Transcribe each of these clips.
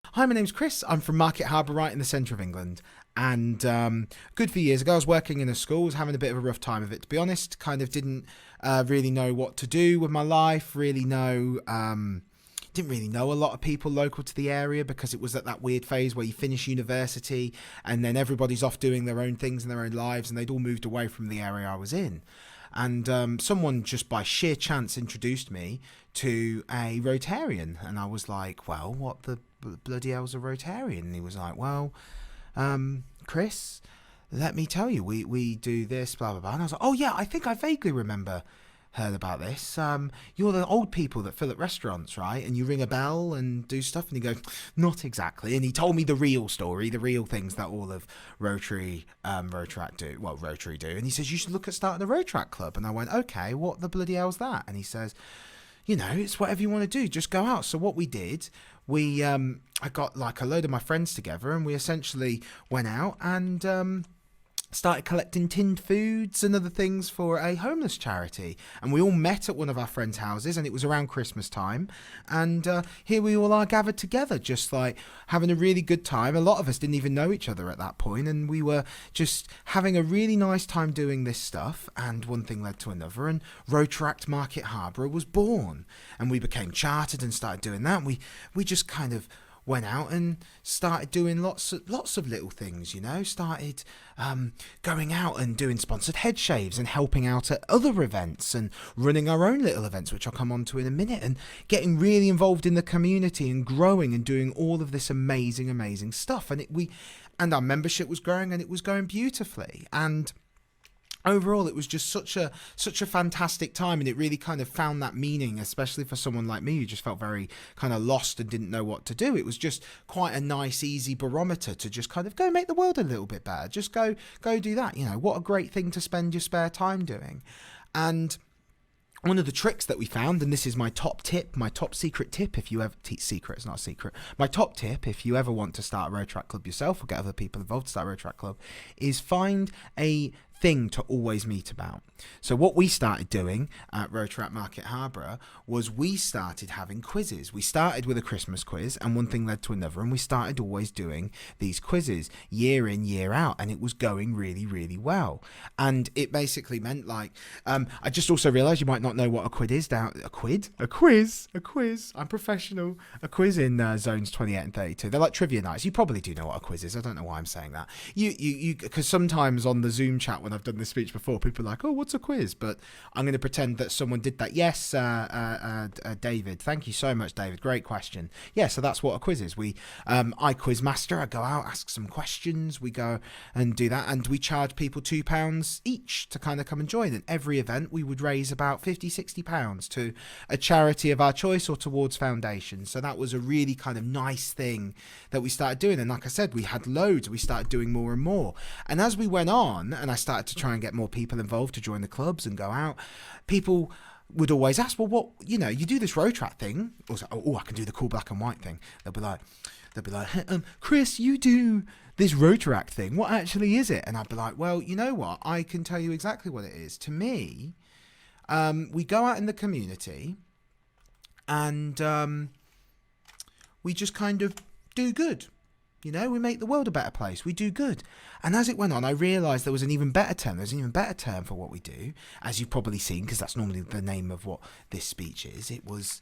Hi, my name's Chris. I'm from Market Harbour, right in the centre of England. And good few years ago, I was working in a school, was having a bit of a rough time of it, to be honest. Kind of didn't really know what to do with my life, didn't really know a lot of people local to the area because it was at that weird phase where you finish university and then everybody's off doing their own things in their own lives and they'd all moved away from the area I was in. And someone just by sheer chance introduced me to a Rotarian, and I was like, "Well, what the bloody hell's a Rotarian?" And he was like, "Well, Chris, let me tell you, we do this, blah blah blah." And I was like, "Oh yeah, I think I vaguely remember heard about this. You're the old people that fill at restaurants, right? And you ring a bell and do stuff." And he goes, "Not exactly." And he told me the real story, the real things that all of Rotary do. And he says, "You should look at starting a Rotaract club." And I went, "Okay, what the bloody hell's that?" And he says, "It's whatever you want to do. Just go out." So what we did, I got like a load of my friends together, and we essentially went out and started collecting tinned foods and other things for a homeless charity. And we all met at one of our friends' houses, and it was around Christmas time. And here we all are gathered together, just like having a really good time. A lot of us didn't even know each other at that point, and we were just having a really nice time doing this stuff. And one thing led to another, and Rotaract Market Harbour was born. And we became chartered and started doing that. We just kind of went out and started doing lots of little things, started going out and doing sponsored head shaves and helping out at other events and running our own little events, which I'll come on to in a minute, and getting really involved in the community and growing and doing all of this amazing stuff. And our membership was growing and it was going beautifully. And overall it was just such a fantastic time, and it really kind of found that meaning, especially for someone like me who just felt very kind of lost and didn't know what to do. It was just quite a nice easy barometer to just kind of go make the world a little bit better. Just go do that. What a great thing to spend your spare time doing. And one of the tricks that we found, and this is my top secret tip, if you ever, secret, it's not a secret, my top tip, if you ever want to start a Rotaract club yourself or get other people involved to start a Rotaract club, is find a thing to always meet about. So what we started doing at Rotaract Market Harbour was we started having quizzes. We started with a Christmas quiz, and one thing led to another, and we started always doing these quizzes year in, year out, and it was going really well. And it basically meant I just also realised you might not know what a quiz is. A quiz. I'm professional. A quiz in zones 28 and 32. They're like trivia nights. You probably do know what a quiz is. I don't know why I'm saying that. You because sometimes on the Zoom chat when I've done this speech before, people are like, "Oh, what's a quiz?" But I'm going to pretend that someone did that. Yes, David. Thank you so much, David. Great question. Yeah, so that's what a quiz is. I quiz master. I go out, ask some questions. We go and do that, and we charge people £2 each to kind of come and join. And every event, we would raise about £50-60 to a charity of our choice or towards foundations. So that was a really kind of nice thing that we started doing. And like I said, we had loads. We started doing more and more. And as we went on, and I started to try and get more people involved to join the clubs and go out, people would always ask, "Well, what, you do this Rotaract thing." Or say, "Oh, I can do the cool black and white thing." They'll be like, "Hey, Chris, you do this Rotaract thing. What actually is it?" And I'd be like, "Well, you know what? I can tell you exactly what it is. To me, we go out in the community and we just kind of do good. We make the world a better place. We do good." And as it went on, I realised there was an even better term. There's an even better term for what we do, as you've probably seen, because that's normally the name of what this speech is. It was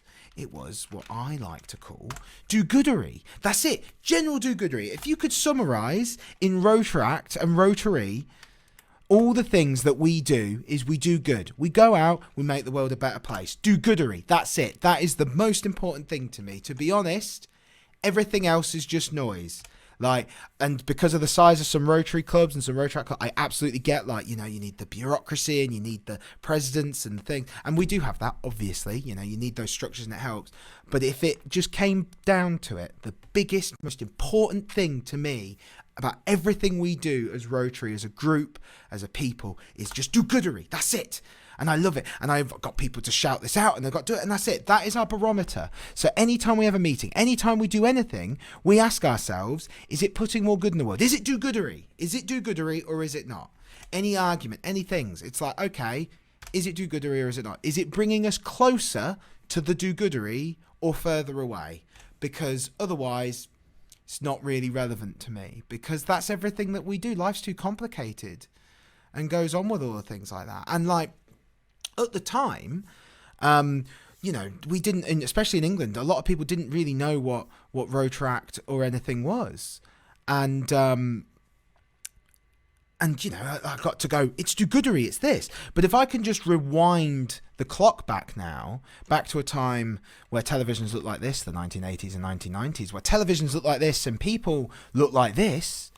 what I like to call DoGoodery. That's it. General DoGoodery. If you could summarise in Rotaract and Rotary, all the things that we do is we do good. We go out, we make the world a better place. DoGoodery. That's it. That is the most important thing to me. To be honest, everything else is just noise. And because of the size of some Rotary clubs and some Rotaract clubs, I absolutely get you need the bureaucracy and you need the presidents and things. And we do have that, obviously. You need those structures and it helps. But if it just came down to it, the biggest, most important thing to me about everything we do as Rotary, as a group, as a people, is just DoGoodery. That's it. And I love it. And I've got people to shout this out and they've got to do it. And that's it. That is our barometer. So anytime we have a meeting, anytime we do anything, we ask ourselves, is it putting more good in the world? Is it DoGoodery? Is it DoGoodery or is it not? Any argument, any things. It's like, okay, is it DoGoodery or is it not? Is it bringing us closer to the DoGoodery or further away? Because otherwise, It's not really relevant to me because that's everything that we do. Life's too complicated and goes on with all the things like that. And like at the time, you know, we didn't, and especially in England, a lot of people didn't really know what Rotaract or anything was. And you know, I got to go, it's DoGoodery, it's this. But if I can just rewind the clock back now, back to a time where televisions looked like this, the 1980s and 1990s, where televisions looked like this and people looked like this,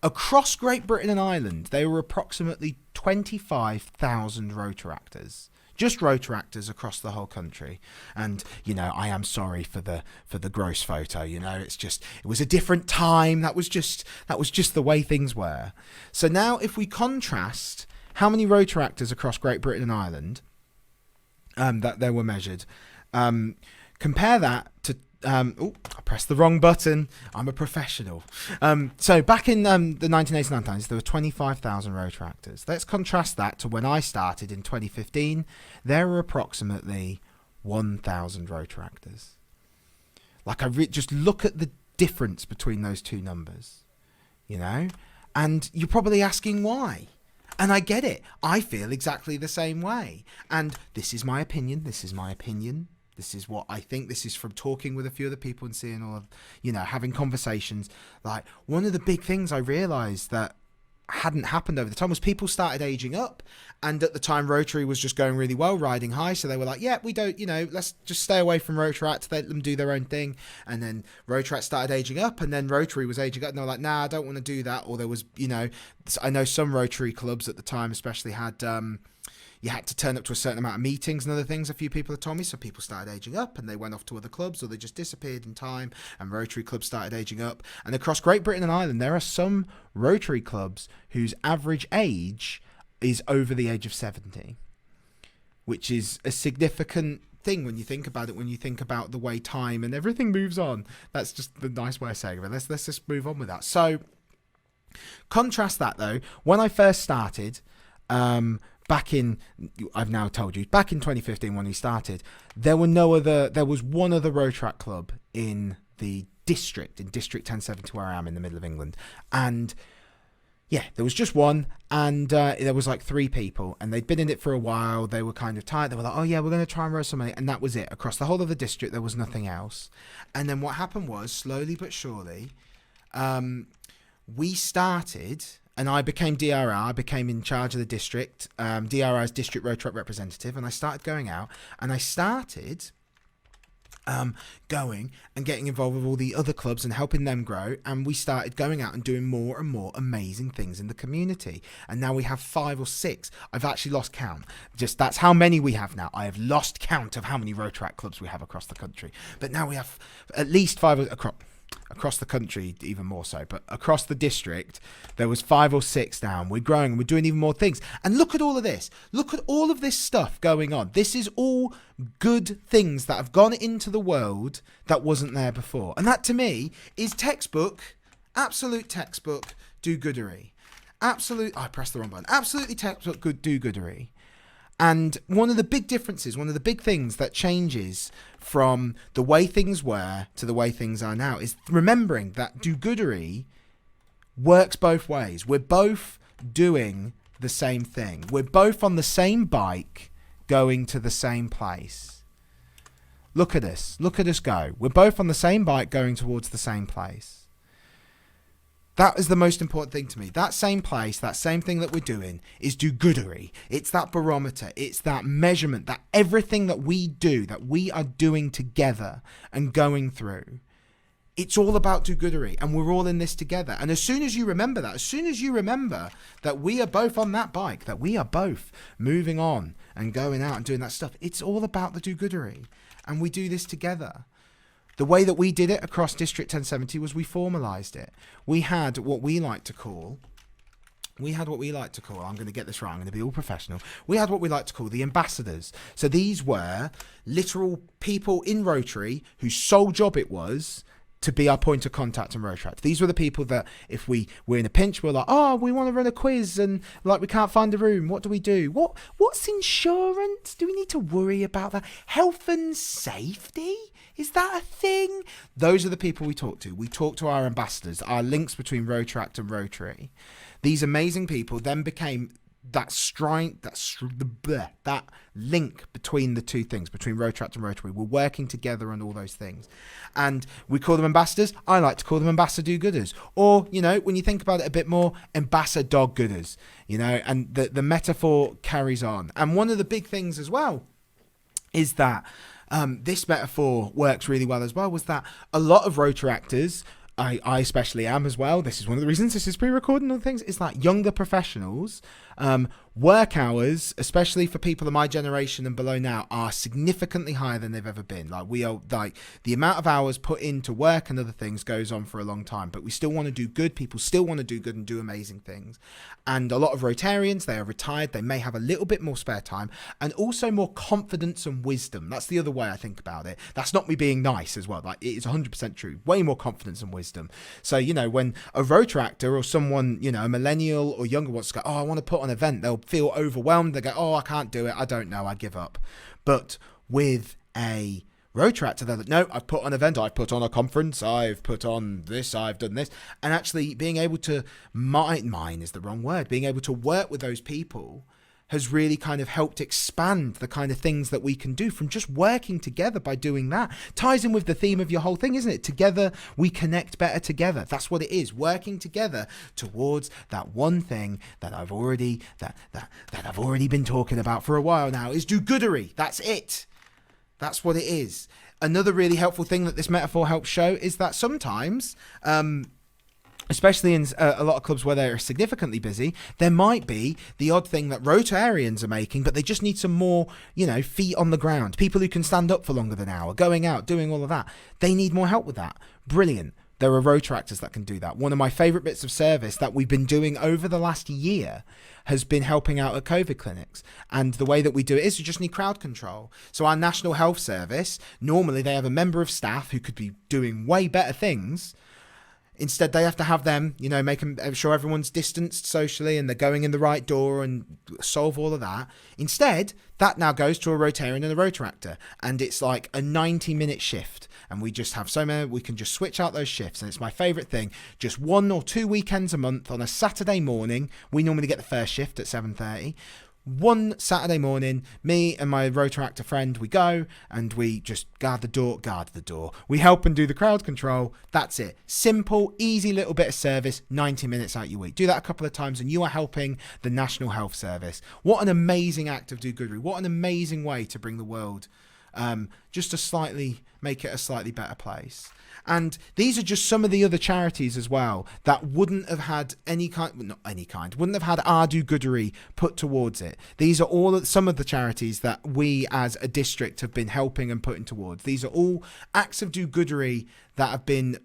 across Great Britain and Ireland, there were approximately 25,000 Rotaractors. Just Rotaractors across the whole country. And, you know, I am sorry for the gross photo, you know, it's just, it was a different time. That was just the way things were. So now if we contrast how many Rotaractors across Great Britain and Ireland that there were measured, compare that to, I pressed the wrong button. I'm a professional. So back in the 1980s and 1990s, there were 25,000 Rotaractors. Let's contrast that to when I started in 2015. There were approximately 1,000 Rotaractors. Like just look at the difference between those two numbers, you know? And you're probably asking why. And I get it. I feel exactly the same way. And this is my opinion. This is my opinion. This is what I think. This is from talking with a few other people and seeing all of, you know, having conversations. Like, one of the big things I realised that hadn't happened over the time was people started aging up. And at the time, Rotary was just going really well, riding high. So they were like, yeah, we don't, you know, let's just stay away from Rotaract, let them do their own thing. And then Rotaract started aging up, and then Rotary was aging up. And they were like, nah, I don't want to do that. Or there was, you know, I know some Rotary clubs at the time especially had... you had to turn up to a certain amount of meetings and other things, a few people had told me. So people started aging up and they went off to other clubs, or they just disappeared in time, and Rotary clubs started aging up. And across Great Britain and Ireland, there are some Rotary clubs whose average age is over the age of 70, which is a significant thing when you think about it, when you think about the way time and everything moves on. That's just the nice way of saying it. Let's just move on with that. So contrast that though, when I first started, back in, I've now told you, back in 2015 when we started, there was one other Rotaract club in the district, in District 1070 where I am in the middle of England. And yeah, there was just one, and there was like 3 people, and they'd been in it for a while. They were kind of tired. They were like, oh yeah, we're going to try and raise some money. And that was it. Across the whole of the district, there was nothing else. And then what happened was, slowly but surely, we started... And I became DRR, I became in charge of the district, DRR's district Rotaract representative, and I started going out, and I started going and getting involved with all the other clubs and helping them grow, and we started going out and doing more and more amazing things in the community. And now we have 5 or 6. I've actually lost count. Just that's how many we have now. I have lost count of how many Rotaract clubs we have across the country. But now we have at least 5 across the country, even more so, but across the district there was 5 or 6 now, and we're growing and we're doing even more things. And look at all of this, look at all of this stuff going on. This is all good things that have gone into the world that wasn't there before, and that to me is textbook, absolute textbook DoGoodery. I pressed the wrong button. Absolutely textbook good DoGoodery. And one of the big differences, one of the big things that changes from the way things were to the way things are now is remembering that DoGoodery works both ways. We're both doing the same thing. We're both on the same bike going to the same place. Look at us. Look at us go. We're both on the same bike going towards the same place. That is the most important thing to me. That same place, that same thing that we're doing is DoGoodery. It's that barometer. It's that measurement, that everything that we do, that we are doing together and going through. It's all about DoGoodery, and we're all in this together. And as soon as you remember that, as soon as you remember that we are both on that bike, that we are both moving on and going out and doing that stuff, it's all about the DoGoodery. And we do this together. The way that we did it across District 1070 was we formalised it. We had what we like to call, I'm going to get this right, I'm going to be all professional. We had what we like to call the ambassadors. So these were literal people in Rotary whose sole job it was to be our point of contact and Rotaract. These were the people that if we're in a pinch, we're like, oh, we want to run a quiz and like we can't find a room. What do we do? What's insurance? Do we need to worry about that? Health and safety? Is that a thing? Those are the people we talk to. We talk to our ambassadors, our links between Rotaract and Rotary. These amazing people then became that link between the two things, between Rotaract and Rotary. We're working together on all those things. And we call them ambassadors. I like to call them ambassador do-gooders. Or, you know, when you think about it a bit more, ambassador dog-gooders. You know, and the metaphor carries on. And one of the big things as well is that this metaphor works really well as well, was that a lot of Rotaractors, I especially am as well, this is one of the reasons this is pre-recording and things, is that younger professionals, work hours, especially for people of my generation and below now, are significantly higher than they've ever been. Like, we are, like, the amount of hours put into work and other things goes on for a long time, but we still want to do good. People still want to do good and do amazing things. And a lot of Rotarians, they are retired, they may have a little bit more spare time and also more confidence and wisdom. That's the other way I think about it. That's not me being nice as well. Like, it is 100% true. Way more confidence and wisdom. So, you know, when a Rotaractor or someone, you know, a millennial or younger wants to go, oh, I want to put on an event, they'll feel overwhelmed. They go, oh, I can't do it. I don't know. I give up. But with a Rotaractor, they're like, no, I've put on an event. I've put on a conference. I've put on this. I've done this. And actually being able to, mine is the wrong word, being able to work with those people has really kind of helped expand the kind of things that we can do from just working together by doing that. Ties in with the theme of your whole thing, isn't it? Together, we connect better together. That's what it is. Working together towards that one thing that I've already been talking about for a while now is do-goodery. That's it. That's what it is. Another really helpful thing that this metaphor helps show is that sometimes, especially in a lot of clubs where they're significantly busy, there might be the odd thing that Rotarians are making, but they just need some more, you know, feet on the ground. People who can stand up for longer than an hour, going out, doing all of that. They need more help with that. Brilliant. There are Rotaractors that can do that. One of my favourite bits of service that we've been doing over the last year has been helping out at COVID clinics. And the way that we do it is we just need crowd control. So our National Health Service, normally they have a member of staff who could be doing way better things. Instead, they have to have them, you know, make them sure everyone's distanced socially and they're going in the right door and solve all of that. Instead, that now goes to a Rotarian and a Rotaractor. And it's like a 90-minute shift. And we just have so many, we can just switch out those shifts. And it's my favourite thing. Just 1 or 2 weekends a month on a Saturday morning. We normally get the first shift at 7:30. One Saturday morning, me and my Rotaractor friend, we go and we just guard the door. We help and do the crowd control. That's it. Simple, easy little bit of service, 90 minutes out your week. Do that a couple of times and you are helping the National Health Service. What an amazing act of do-goodery. What an amazing way to bring the world just to slightly make it a slightly better place. And these are just some of the other charities as well that wouldn't have had wouldn't have had our do-goodery put towards it. These are all some of the charities that we as a district have been helping and putting towards. These are all acts of do-goodery that have been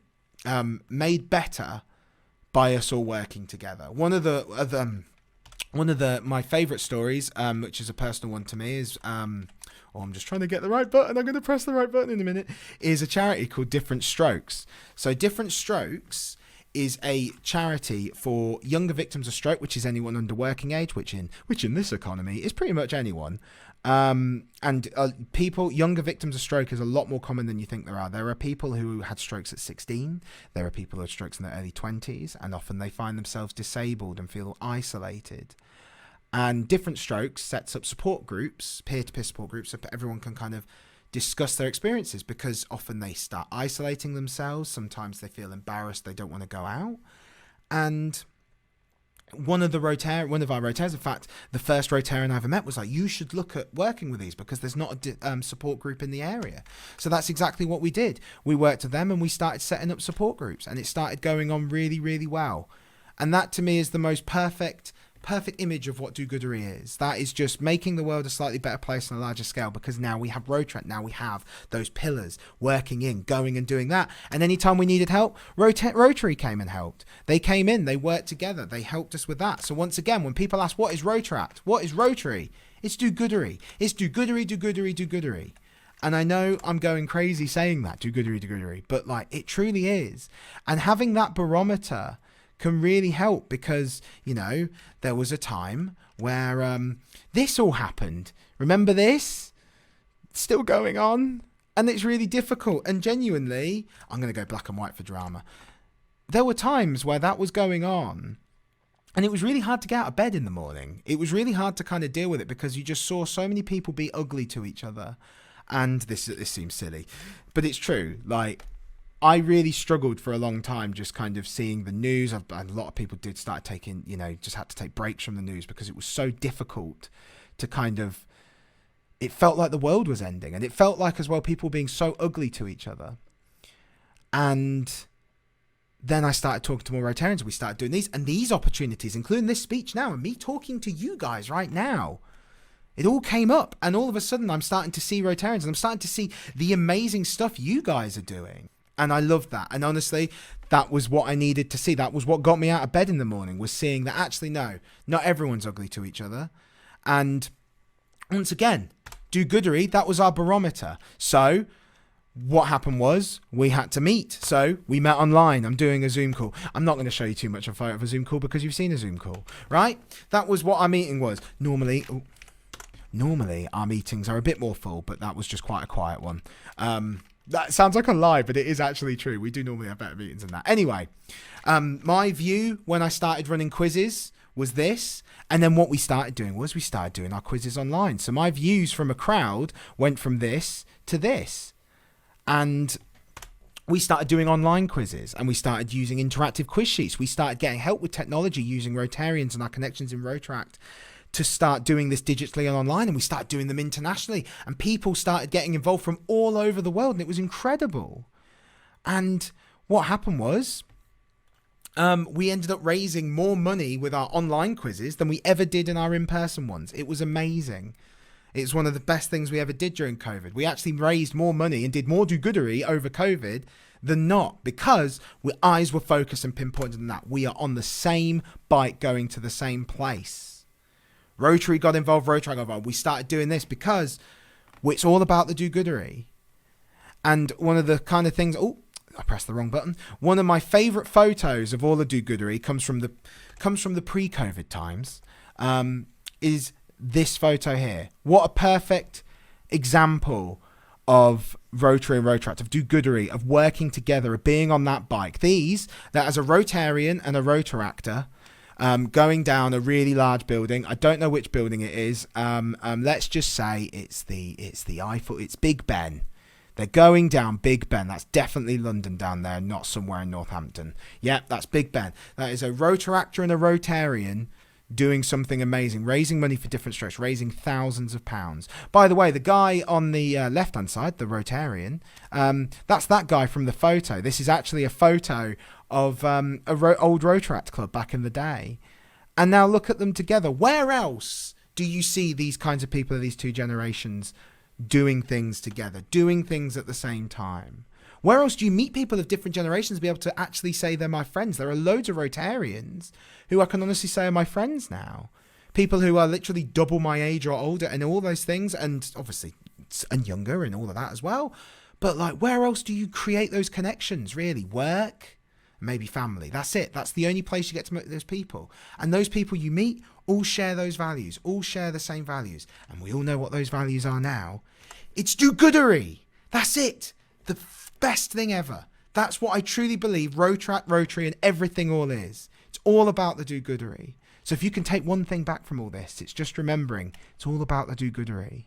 made better by us all working together. One of my favourite stories, which is a personal one to me, is I'm just trying to get the right button. I'm going to press the right button in a minute. Is a charity called Different Strokes. So Different Strokes is a charity for younger victims of stroke, which is anyone under working age, which in this economy is pretty much anyone. Younger victims of stroke is a lot more common than you think there are. There are people who had strokes at 16. There are people who had strokes in their early 20s, and often they find themselves disabled and feel isolated. And Different Strokes sets up support groups, peer-to-peer support groups, so everyone can kind of discuss their experiences, because often they start isolating themselves. Sometimes they feel embarrassed. They don't want to go out. And one of our Rotarians, in fact, the first Rotarian I ever met was like, you should look at working with these because there's not a support group in the area. So that's exactly what we did. We worked with them and we started setting up support groups, and it started going on really, really well. And that to me is the most perfect image of what do-goodery is. That is just making the world a slightly better place on a larger scale, because now we have Rotaract, now we have those pillars working in, going and doing that. And anytime we needed help, Rotary came and helped. They came in, they worked together, they helped us with that. So once again, when people ask, what is Rotaract? What is Rotary? It's do-goodery. It's do-goodery, do-goodery, do-goodery. And I know I'm going crazy saying that, do-goodery, but like it truly is. And having that barometer can really help because, you know, there was a time where this all happened. Remember this? It's still going on. And it's really difficult. And genuinely, I'm going to go black and white for drama. There were times where that was going on. And it was really hard to get out of bed in the morning. It was really hard to kind of deal with it because you just saw so many people be ugly to each other. And this seems silly, but it's true. Like, I really struggled for a long time just kind of seeing the news. A lot of people did start taking, you know, just had to take breaks from the news because it was so difficult to kind of, it felt like the world was ending. And it felt like as well people being so ugly to each other. And then I started talking to more Rotarians. We started doing these opportunities, including this speech now and me talking to you guys right now. It all came up, and all of a sudden I'm starting to see Rotarians, and I'm starting to see the amazing stuff you guys are doing. And I love that. And honestly, that was what I needed to see. That was what got me out of bed in the morning, was seeing that actually, no, not everyone's ugly to each other. And once again, DoGoodery, that was our barometer. So what happened was we had to meet. So we met online. I'm doing a Zoom call. I'm not going to show you too much of a Zoom call because you've seen a Zoom call, right? That was what our meeting was. Normally, our meetings are a bit more full, but that was just quite a quiet one. That sounds like a lie, but it is actually true. We do normally have better meetings than that. Anyway, my view when I started running quizzes was this. And then what we started doing was we started doing our quizzes online. So my views from a crowd went from this to this. And we started doing online quizzes and we started using interactive quiz sheets. We started getting help with technology using Rotarians and our connections in Rotaract to start doing this digitally and online, and we started doing them internationally, and people started getting involved from all over the world, and it was incredible. And what happened was we ended up raising more money with our online quizzes than we ever did in our in-person ones. It was amazing. It's one of the best things we ever did during COVID. We actually raised more money and did more DoGoodery over COVID than not, because our eyes were focused and pinpointed on that. We are on the same bike going to the same place. Rotary got involved, Rotary got involved. We started doing this because it's all about the DoGoodery. And one of the kind of things, oh, I pressed the wrong button. One of my favorite photos of all the DoGoodery comes from the pre-COVID times, is this photo here. What a perfect example of Rotary and Rotaract, of DoGoodery, of working together, of being on that bike. That as a Rotarian and a Rotaractor, going down a really large building. I don't know which building it is. Let's just say it's the Eiffel. It's Big Ben. They're going down Big Ben. That's definitely London down there, not somewhere in Northampton. Yep, that's Big Ben. That is a Rotaractor and a Rotarian doing something amazing, raising money for different strokes, raising thousands of pounds. By the way, the guy on the left-hand side, the Rotarian, that's that guy from the photo. This is actually a photo of old Rotaract club back in the day. And now look at them together. Where else do you see these kinds of people of these two generations doing things together, doing things at the same time? Where else do you meet people of different generations be able to actually say they're my friends? There are loads of Rotarians who I can honestly say are my friends now. People who are literally double my age or older and all those things, and obviously and younger and all of that as well. But like, where else do you create those connections, really? Work, maybe family. That's it. That's the only place you get to meet those people. And those people you meet all share those values, all share the same values. And we all know what those values are now. It's DoGoodery. That's it. The best thing ever. That's what I truly believe Rotaract, Rotary, and everything all is. It's all about the DoGoodery. So if you can take one thing back from all this, it's just remembering it's all about the DoGoodery.